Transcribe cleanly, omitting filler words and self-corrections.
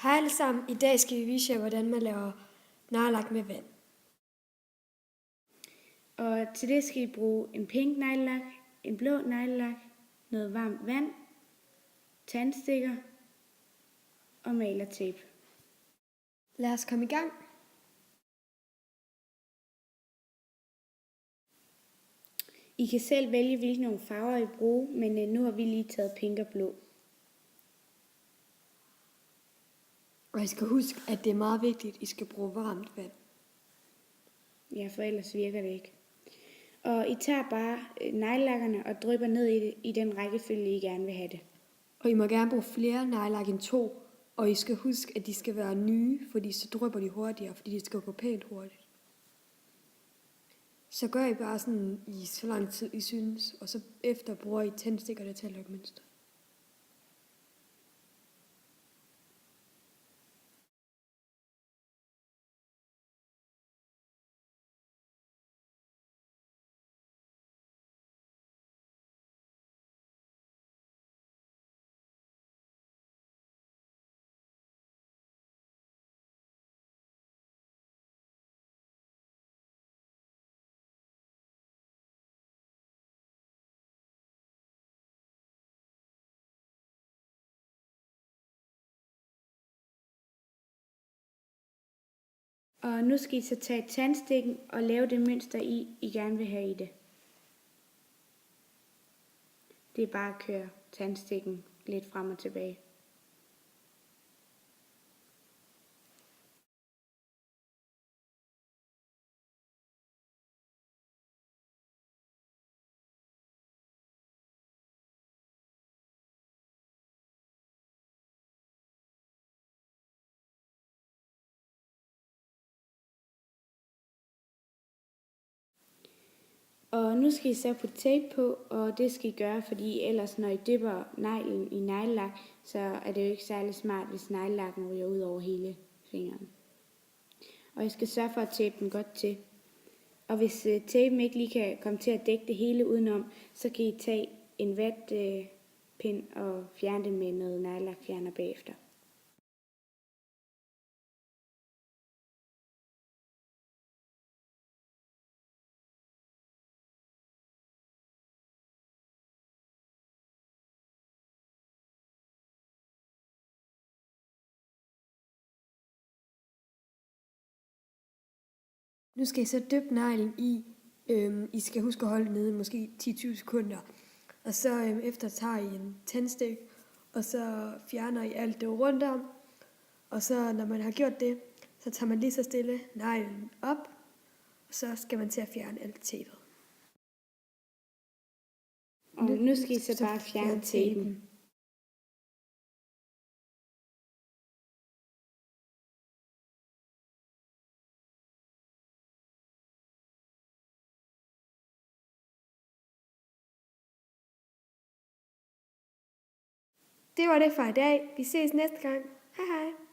Hej alle sammen. I dag skal vi vise jer, hvordan man laver neglelak med vand. Og til det skal I bruge en pink neglelak, en blå neglelak, noget varmt vand, tandstikker og malertape. Lad os komme i gang. I kan selv vælge, hvilke nogle farver I bruger, men nu har vi lige taget pink og blå. Og I skal huske, at det er meget vigtigt, at I skal bruge varmt vand. Ja, for ellers virker det ikke. Og I tager bare neglelakkerne og drypper ned i det i den rækkefølge, I gerne vil have det. Og I må gerne bruge flere neglelak end 2. Og I skal huske, at de skal være nye, fordi så drypper de hurtigere, fordi de skal gå pænt hurtigt. Så gør I bare sådan i så lang tid I synes, og så efter bruger I tændstikkerne til at lave mønster. Og nu skal I så tage tandstikken og lave det mønster, I gerne vil have i det. Det er bare at køre tandstikken lidt frem og tilbage. Og nu skal I så putte tape på, og det skal I gøre, fordi ellers når I dypper neglen i neglelak, så er det jo ikke særlig smart, hvis neglelakken ryger ud over hele fingeren. Og I skal sørge for at tape den godt til. Og hvis tapen ikke lige kan komme til at dække det hele udenom, så kan I tage en vatpind og fjerne det med noget neglelakfjerner bagefter. Nu skal I så dyppe neglen i. I skal huske at holde den nede måske 10-20 sekunder. Og så efter tager I en tændstik, og så fjerner I alt det rundt om. Og så når man har gjort det, så tager man lige så stille neglen op, og så skal man til at fjerne alt tapet. Og nu skal I så bare fjerne tapen. Det var det for i dag. Vi ses næste gang. Hej hej.